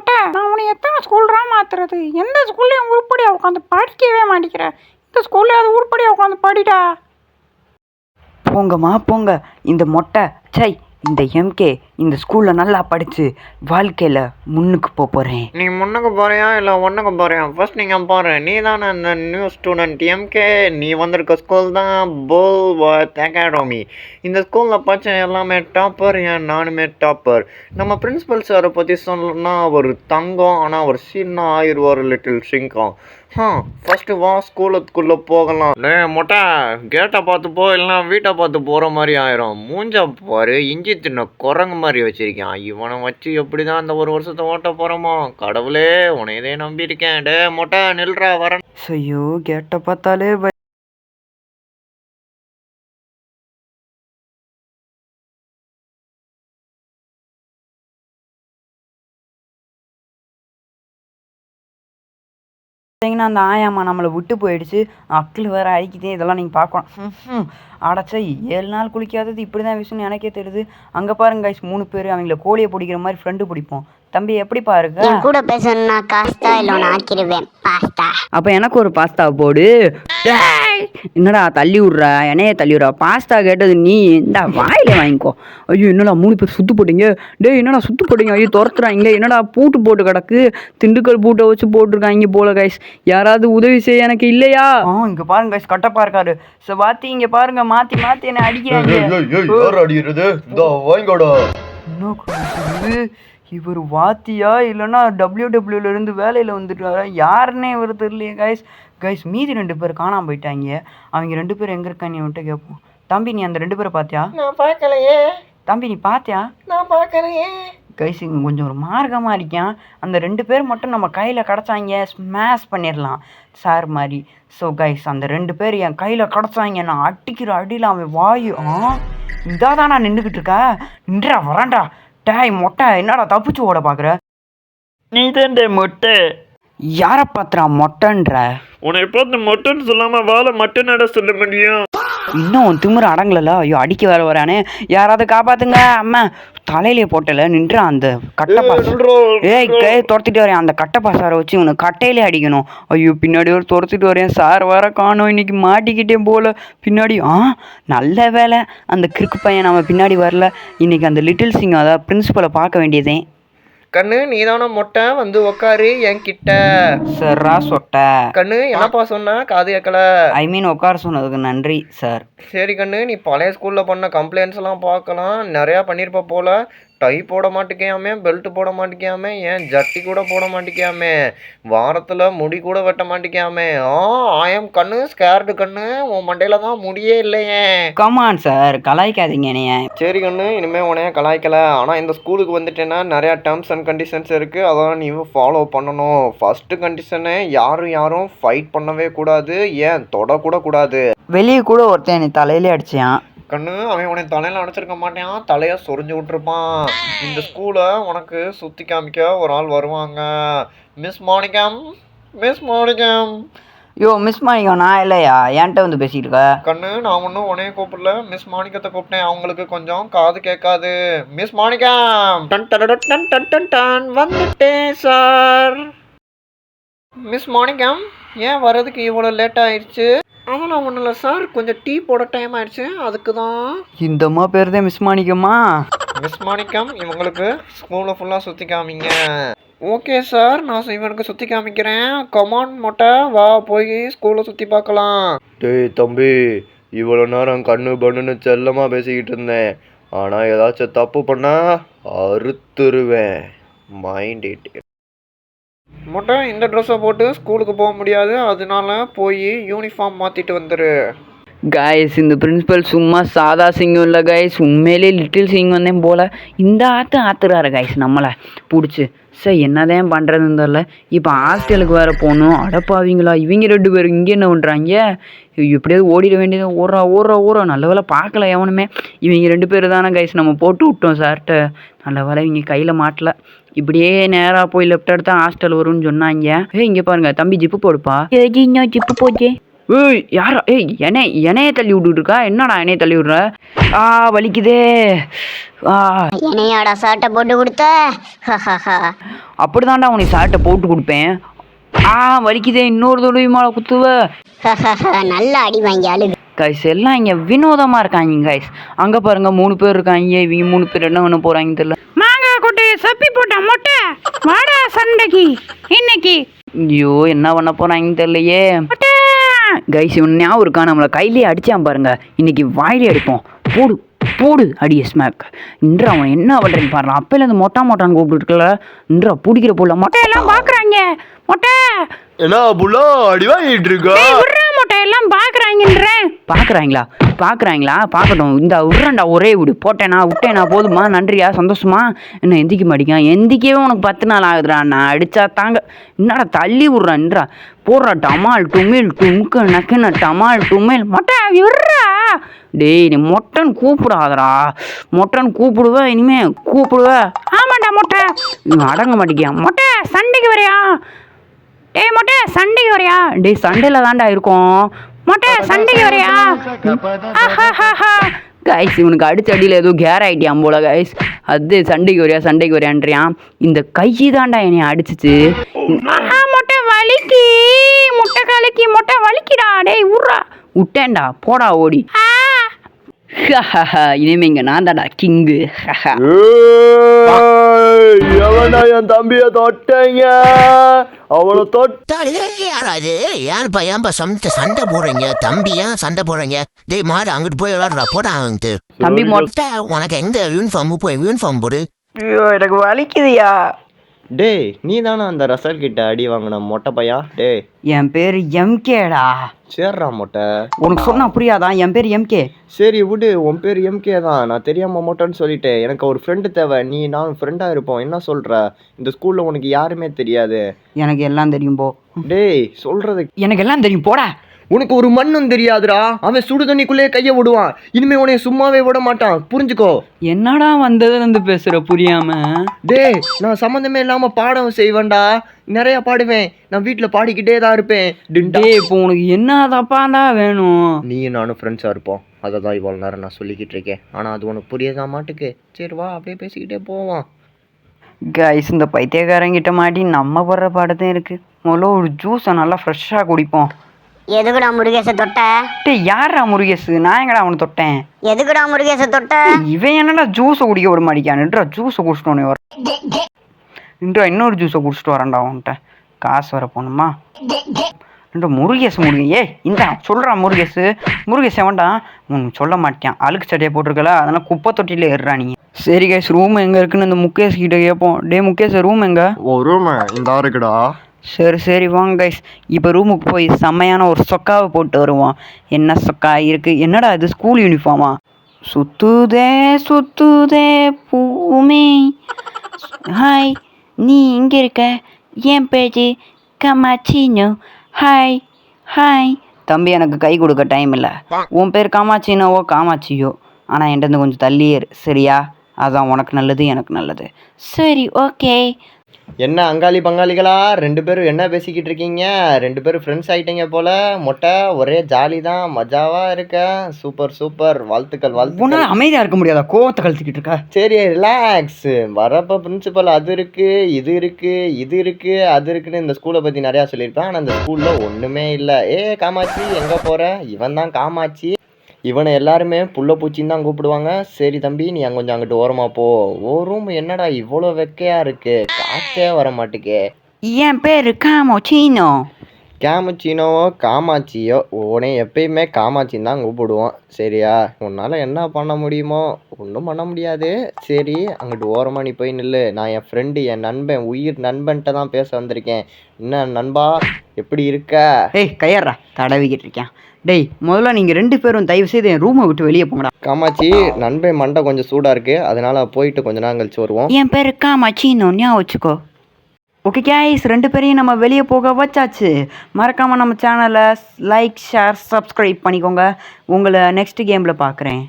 மொட்டை, நான் உன்னை எத்தனை ஸ்கூல்ரா மாத்துறது? எந்த ஸ்கூல்லையும் உருப்படியாக உட்காந்து படிக்கவே மாட்டேங்கிறேன். இந்த ஸ்கூல்லையாவது உருப்படியாக உட்காந்து படிடா. போங்கம்மா போங்க. இந்த மொட்டை சை இந்த எம்கே இந்த ஸ்கூலில் நல்லா படித்து வாழ்க்கையில் முன்னுக்கு போகிறேன். நீ முன்னுக்கு போறியா இல்லை ஒன்றுக்கு போறியா? ஃபர்ஸ்ட் நீங்கள் பாரு, நீ தானே அந்த நியூ ஸ்டூடெண்ட் எம்கே. நீ வந்திருக்க ஸ்கூல் தான் போல்வர்த் அகாடமி. இந்த ஸ்கூலில் படித்த எல்லாமே டாப்பர், ஏன் நானுமே டாப்பர். நம்ம பிரின்ஸிபல் சாரை பற்றி சொல்லணும்னா அவர் தங்கம், ஆனால் அவர் சின்ன ஆயிடுவார் லிட்டில் சிங்கம். ஃபர்ஸ்ட்டு வா ஸ்கூலுக்குள்ளே போகலாம். மொட்டை கேட்டை பார்த்து போ, இல்லைனா வீட்டை பார்த்து போகிற மாதிரி ஆயிரும். மூஞ்சா பாரு, இஞ்சி தின்ன குரங்கு மாதிரி வச்சிருக்கான். இவனை வச்சு எப்படி தான் அந்த ஒரு வருஷத்தை ஓட்ட போகிறோமோ கடவுளே, உனையதே நம்பியிருக்கேன். மொட்டை நில்றா வரேன். ஐயோ கேட்டை பார்த்தாலே பார்த்தீங்கன்னா அந்த ஆயாம்மா நம்மளை விட்டு போயிடுச்சு. அக்கில் வேறு அழிக்குதே, இதெல்லாம் நீங்கள் பார்க்கணும். அடைச்சா 7 நாள் குளிக்காதது இப்படி தான் விஷயம்னு எனக்கே தெரியுது. அங்கே பாருங்க கைஸ் 3 பேர் அவங்கள கோழியை பிடிக்கிற மாதிரி ஃப்ரெண்டு பிடிப்போம். தம்பி எப்படி பாருங்க, கூட பேசணும்னா காஸ்தா இல்லை ஒன்று ஆக்கிடுவேன் பாஸ்தா. அப்போ எனக்கு ஒரு பாஸ்தா போடு. என்னடா தள்ளி விட்றா, என்னையே தள்ளி விட்றா. பாஸ்தா கேட்டது நீ இந்த வாயில வாங்கிக்கோ. ஐயோ என்னடா 3 பேர் சுத்து போட்டீங்க. என்னடா சுத்து போட்டீங்க? ஐயோ துரத்துறாங்க. என்னடா பூட்டு போட்டு கிடக்கு, திண்டுக்கல் பூட்டை வச்சு போட்டிருக்காங்க போல கைஸ். யாராவது உதவி செய்ய எனக்கு இல்லையா? இங்கே பாருங்க கைஸ் கட்டப்பா இருக்காரு. ஸோ பாத்தி இங்கே பாருங்க மாற்றி மாற்றி என்ன அடிக்கிறாங்க. இவர் வாத்தியா இல்லைன்னா WWலேருந்து வேலையில் வந்துட்டாரா? யாருன்னே இவர் தெரியலையே கைஸ் மீதி 2 பேர் காணாமல் போயிட்டாங்க. அவங்க 2 பேர் எங்கே இருக்காங்க விட்டு கேட்போம். தம்பி நீ அந்த 2 பேரை பார்த்தியா? நான் பார்க்கலையே. தம்பி நீ பார்த்தியா? நான் பார்க்கலையே. கைஸ் இங்கே கொஞ்சம் ஒரு மார்க்கமாக இருக்கான். அந்த 2 பேர் மட்டும் நம்ம கையில் கிடச்சாங்க ஸ்மாஷ் பண்ணிடலாம் சார் மாதிரி. ஸோ கைஸ் அந்த 2 பேர் என் கையில் கிடச்சாங்க. நான் அடிக்கிற அடியில் அவன் வாயு இதாக தான் நான் நின்றுக்கிட்டு இருக்கா. நின்றா வரான்டா. டேய் மொட்டை என்னடா தப்பிச்சு ஓட பார்க்குற? நீ தான் மொட்டை. யாரை பாத்துறா மொட்டைன்ற? உன்னை பார்த்து மொட்டைன்னு சொல்லாமல் வாழை மட்டும் நட சொல்ல முடியும். இன்னும் திமிர அடங்கலல. ஐயோ அடிக்க வேற வரானே, யாராவது காப்பாத்துங்க. அம்மா தலையிலே போட்டல நின்றான் அந்த கட்டப்பாஸ். துரத்திட்டு வரேன் அந்த கட்டப்பாசாரை வச்சு இவனுக்கு கட்டையிலே அடிக்கணும். ஐயோ பின்னாடி ஒரு துரத்திட்டு வரேன். சார் வர காணும், இன்னைக்கு மாட்டிக்கிட்டே போல பின்னாடி. நல்ல வேலை அந்த கிறுக்கு பையன் நம்ம பின்னாடி வரல. இன்னைக்கு அந்த லிட்டில் சிங் அதாவது பிரின்சிபலை பார்க்க வேண்டியதே. கண்ணு நீதான மொட்டை, வந்து உக்காரு என் கிட்ட. சர்ரா சொட்டை. கண்ணு என்னப்பா சொன்ன காது கேட்கல. ஐ மீன் உட்கார சொன்னதுக்கு நன்றி சார். சரி கண்ணு, நீ பழைய ஸ்கூலில் பண்ண கம்ப்ளைண்ட்ஸ் எல்லாம் பார்க்கலாம். நிறையா பண்ணியிருப்ப போல. டை போட மாட்டேக்காமே, பெல்ட் போட மாட்டேக்காமே, ஏன் ஜட்டி கூட போட மாட்டேக்காமே, வாரத்தில் முடி கூட வெட்ட மாட்டேக்காமே. ஆயம் கண்ணு ஸ்கேர்டு கண்ணு, உன் மண்டையில தான் முடியே இல்லையே. கமான் சார் கலாய்க்காதீங்க என்னைய. சரி கண்ணு இனிமேல் உனைய கலாய்க்கலை. ஆனால் இந்த ஸ்கூலுக்கு வந்துட்டேன்னா நிறையா டேர்ம்ஸ் அண்ட் கண்டிஷன்ஸ் இருக்குது, அதெல்லாம் நீ ஃபாலோ பண்ணணும். ஃபஸ்ட்டு கண்டிஷனு யாரும் ஃபைட் பண்ணவே கூடாது, ஏன் தொடக்கூட கூடாது. வெளியே கூட ஒருத்தன் நீ தலையிலே அடிச்சான். கண்ணு அவன் உன்னை தலையில் அடைச்சிருக்க மாட்டான், தலையை சொரிஞ்சு விட்டுருப்பான். இந்த ஸ்கூலை உனக்கு சுற்றி காமிக்க ஒரு ஆள் வருவாங்க. மிஸ் மாணிக்கம். யோ மிஸ் மாணிக்கம் நான் இல்லையா, என்கிட்ட வந்து பேசிட்டு இருக்க. கண்ணு நான் ஒன்றும் உனைய கூப்பிடல, மிஸ் மாணிக்கத்தை கூப்பிட்டேன். அவங்களுக்கு கொஞ்சம் காது கேட்காது. மிஸ் மாணிக்கம் டன் டன் டன் டன் டன் வந்துட்டேன் சார். மிஸ் மாணிக்கம் ஏன் வர்றதுக்கு இவ்வளோ லேட் ஆயிடுச்சு? அதெல்லாம் ஒன்றும் இல்லை சார், கொஞ்சம் டீ போட டைம் ஆயிடுச்சு, அதுக்கு தான். இந்தம்மா பேர் தான் மிஸ் மாணிக்கம்மா. மிஸ் மாணிக்கம் இவங்களுக்கு ஸ்கூலை ஃபுல்லாக சுற்றி காமிங்க. ஓகே சார், நான் இவனுக்கு சுற்றி காமிக்கிறேன். கமான் மொட்டை வா போய் ஸ்கூலை சுற்றி பார்க்கலாம். டேய் தம்பி, இவ்வளோ நேரம் கண்ணு பண்ணுன்னு செல்லமாக பேசிக்கிட்டு இருந்தேன். ஆனால் ஏதாச்சும் தப்பு பண்ணால் அறுத்துருவேன். Mind it. மொட்டை இந்த ட்ரெஸ்ஸை போட்டு ஸ்கூலுக்கு போக முடியாது, அதனால போய் யூனிஃபார்ம் மாற்றிட்டு வந்துரு. கைஸ் இந்த பிரின்சிபல் சும்மா சாதா சிங்கம் இல்லை கைஸ், உண்மையிலே லிட்டில் சிங் வந்தேன் போல். இந்த ஆத்துறாரு கைஸ் நம்மளை பிடிச்சி. சார் என்னதான் பண்ணுறதுன்னு தெரில. இப்போ ஹாஸ்டலுக்கு வேறு போகணும். அடப்பாவீங்களா இவங்க 2 பேர் இங்கே என்ன பண்ணுறாங்க? எப்படியாவது ஓடிட வேண்டியது. ஓடுறா நல்ல வேலை பார்க்கல எவனுமே. இவங்க 2 பேர் தானே கைஸ் நம்ம போட்டு விட்டோம் சார்கிட்ட. நல்ல வேலை இவங்க கையில் மாட்டல. இப்படியே நேராக போய் லெஃப்ட் எடுத்தா ஹாஸ்டல் வரும்னு சொன்னாங்க. இங்கே பாருங்க தம்பி ஜிப்பு போடுப்பா. ஜிப்பு போச்சே. ஏய் யாரா ஏய் என்னைய தள்ளி விட்டுருக்கா என்னடா என்னைய தள்ளி விடுற வலிக்குதே என்னையாடா சட்டை போட்டு கொடுத்த அப்படிதான்டா உனக்கு சாட்டை போட்டு கொடுப்பேன் வலிக்குதே இன்னொரு தடவை மேலே குத்துவ நல்ல அடி வாங்கி அழுது கைஸ் எல்லாம் இங்கே வினோதமாக இருக்காங்க கைஸ் அங்கே பாருங்க 3 பேர் இருக்காங்க இவங்க 3 பேர் என்ன பண்ண போகிறாங்க தெரியல மாங்காய் கொட்டையை சப்பி போட்ட மொட்டை வாடா சண்டைக்கு இன்னைக்கு. ஐயோ என்ன பண்ண போகிறாங்க தெரியலையே கைஸ் இவன் ஞாபகம் இருக்கா நம்மளை கையிலேயே அடித்தான் பாருங்க இன்னைக்கு வாயிலே அடிப்போம் போடு போடு அடிய ஸ்மாக் இன்று அவன் என்ன பண்ணுறேன்னு பாருங்க அப்பையிலேருந்து மொட்டான்னு கூப்பிட்டுருக்கல இன்றா பிடிக்கிற போல மொட்டையெல்லாம் பார்க்குறாங்க மொட்டை என்ன புள்ளா அடி வாங்கிட்டு இருக்கா மொட்டையெல்லாம் பார்க்குறாங்கன்றேன். பார்க்குறாங்களா பார்க்கட்டும் இந்த விட்றேன்டா ஒரே விடு விட்டேனா போதுமா நன்றியா சந்தோஷமா என்ன எந்திக்க மாட்டேங்க எந்திக்கவே உனக்கு 10 நாள் ஆகுதுடா நான் அடித்தா தாங்க என்னடா தள்ளி விட்றான்றா போடுறா டமால் டுமில் டுமுக்கு நக்குன்னு டமால் டுமில் மொட்டை விட்றா டேய் நீ மொட்டன் கூப்பிடாதடா மொட்டன் கூப்பிடுவேன் இனிமே கூப்பிடுவேன். ஆமாண்டா மொட்டை அடங்க மாட்டேங்கியா மொட்டை சண்டைக்கு வரையா டேய் மொட்டை சண்டைக்கு வரையா டேய் சண்டையில் தான்டா இருக்கும் மொட்டை சண்டைக்கு வரையா கைஸ் இவனுக்கு அடிச்சடியில் ஏதோ கேர் ஆகிட்டியான் போல கைஸ் அது சண்டைக்கு வரையான்றியான் இந்த கை தான்டா என்னை அடிச்சிச்சு மொட்டை வலிக்கு முட்டை கலக்கி மொட்டை வலிக்குடா டேய் விட்றா விட்டேன்டா போடா ஓடி இனிமே இங்க நான் தான்டா கிங்கு எவனா என் தம்பிய தொட்டீங்க அவளை யாராது யாருப்பா ஏன்பா சண்டை போடுறீங்க தம்பியா சண்டை போடுறீங்க டேய் மாடு அங்கிட்டு போய் விளாடுறா போடா அங்கிட்டு தம்பி உனக்கு எங்க யூனிஃபார்ம் போடு எனக்கு வலிக்குதுயா டேய் நீ தானே அந்த ரசல் கிட்ட அடி வாங்கின மொட்டை பையன் டேய் என் பேர் எம்கேடா சேர்றா மொட்டை உனக்கு சொன்னா புரியாதான் என் பேர் எம்கே சரி விடு உன் பேர் எம்கே தான் நான் தெரியாம மொட்டைன்னு சொல்லிட்டேன் எனக்கு ஒரு ஃப்ரெண்டு தேவை நீ நான் ஃப்ரெண்டாக இருப்போம் என்ன சொல்கிற இந்த ஸ்கூலில் உனக்கு யாருமே தெரியாது எனக்கு எல்லாம் தெரியும் போ டேய் சொல்கிறது எனக்கு எல்லாம் தெரியும் போடா உனக்கு ஒரு மண்ணும் தெரியாதுடா அவன் சுடு தண்ணிக்குள்ளேயே கையை விடுவான் இனிமே உன்னை சும்மாவே விட மாட்டான் புரிஞ்சுக்கோ என்னடா வந்ததுலேருந்து பேசுகிற புரியாம டேய் நான் சம்மந்தமே இல்லாமல் பாடம் செய்வேன்டா நிறையா பாடுவேன் நான் வீட்டில் பாடிக்கிட்டே தான் இருப்பேன் டேய் இப்போ உனக்கு என்ன தப்பாண்டா வேணும் நீயும் நானும் ஃப்ரெண்ட்ஸாக இருப்போம் அதை தான் இவ்வளோ நேரம் நான் சொல்லிக்கிட்டு இருக்கேன் ஆனால் அது உனக்கு புரியதா மாட்டுக்கு சரி வா அப்படியே பேசிக்கிட்டே போவான் கைஸ் இந்த பைத்தியக்காரங்கிட்ட மாட்டி நம்ம படுற பாடத்தையும் இருக்குது முதல்ல ஒரு ஜூஸை நல்லா ஃப்ரெஷ்ஷாக குடிப்போம். எதுக்குடா முருகேச தொட்ட டேய் யாரா முருகேசு நான் எங்கடா அவனை தொட்டேன் எதுக்குடா முருகேச தொட்ட இவன் என்னடா ஜூஸை குடிக்க விட மாட்டேங்கான்ன்றா ஜூஸை குடிச்சிட்டு வர இன்னொரு ஜூஸை குடிச்சிட்டு வரேன்டா அவன்கிட்ட காசு வர போகணுமா முருகேசு ஏய் இந்தா சொல்கிறா முருகேசு வேண்டாம் சொல்ல மாட்டேன் அழுக்கு சட்டையை போட்டிருக்கல அதெல்லாம் குப்பை தொட்டியில் ஏறுறா நீ சரி கைஸ் ரூம் எங்கே இருக்குன்னு இந்த முகேஷ் கிட்ட கேட்போம் முகேஷ் ரூம் எங்க ரூம் இந்த இருக்குடா சரி வாங்க கைஸ் இப்போ ரூமுக்கு போய் செம்மையான ஒரு சொக்காவை போட்டு வருவோம் என்ன சொக்கா இருக்குது என்னடா இது ஸ்கூல் யூனிஃபார்மா சுத்துதே பூமி ஹாய் நீ இங்கே இருக்க ஏன் பேச்சு கமாச்சினோ ஹாய் தம்பி எனக்கு கை கொடுக்க டைம் இல்லை உன் பேர் காமாச்சினோவோ காமாச்சியோ ஆனால் என்கிட்ட கொஞ்சம் தள்ளியே சரியா அதான் உனக்கு நல்லது எனக்கு நல்லது சரி ஓகே என்ன அங்காளி பங்காளிகளா 2 பேரும் என்ன பேசிக்கிட்டு இருக்கீங்க 2 பேரும் ஃப்ரெண்ட்ஸ் ஆகிட்டீங்க போல மொட்டை ஒரே ஜாலி தான் மஜாவாக இருக்க சூப்பர் வாழ்த்துக்கள் உன்னால் அமைதியாக இருக்க முடியாதா கோவத்தை கழிச்சிக்கிட்டு இருக்க சரி ரிலாக்ஸ் வரப்போ பிரின்சிபல் அது இருக்குது இது இருக்குது அது இருக்குன்னு இந்த ஸ்கூலை பற்றி நிறையா சொல்லியிருப்பேன் ஆனால் இந்த ஸ்கூலில் ஒன்றுமே இல்லை காமாட்சி எங்கே போகிற இவன் தான் காமாட்சி இவனை எல்லாருமே புள்ள பூச்சின்னு தான் கூப்பிடுவாங்க சரி தம்பி நீ கொஞ்சம் அங்கிட்டு ஓரமா போ ஓ ரூம் என்னடா இவ்வளோ வெக்கையா இருக்கு காற்றே வர மாட்டேக்கே என் பேர் கேமச்சினோவோ காமாட்சியோ உன்னை எப்பயுமே காமாட்சின்னு தான் கூப்பிடுவோம் சரியா உன்னால் என்ன பண்ண முடியுமோ ஒன்றும் பண்ண முடியாது சரி அங்கிட்டு ஓரமாக நீ போய் நில்லு நான் என் ஃப்ரெண்டு என் நண்பன் உயிர் நண்பன்கிட்ட தான் பேச வந்திருக்கேன் என்ன நண்பா எப்படி இருக்க கையாடுறா தடவிக்கிட்டு இருக்கேன் டேய் முதல்ல நீங்கள் 2 பேரும் தயவு செய்து என் ரூமை விட்டு வெளியே போங்கடா காமாட்சி நண்பன் மண்டை கொஞ்சம் சூடாக இருக்குது அதனால் போயிட்டு கொஞ்ச நேரம் கழிச்சு வருவோம் என் பேர் காமாட்சின்னு ஞாபகம் வச்சுக்கோ ஓகே கைஸ் 2 பேரையும் நம்ம வெளியே போக வச்சாச்சு மறக்காமல் நம்ம சேனலை லைக் ஷேர் சப்ஸ்கிரைப் பண்ணிக்கோங்க உங்களை நெக்ஸ்ட் கேமில் பார்க்குறேன்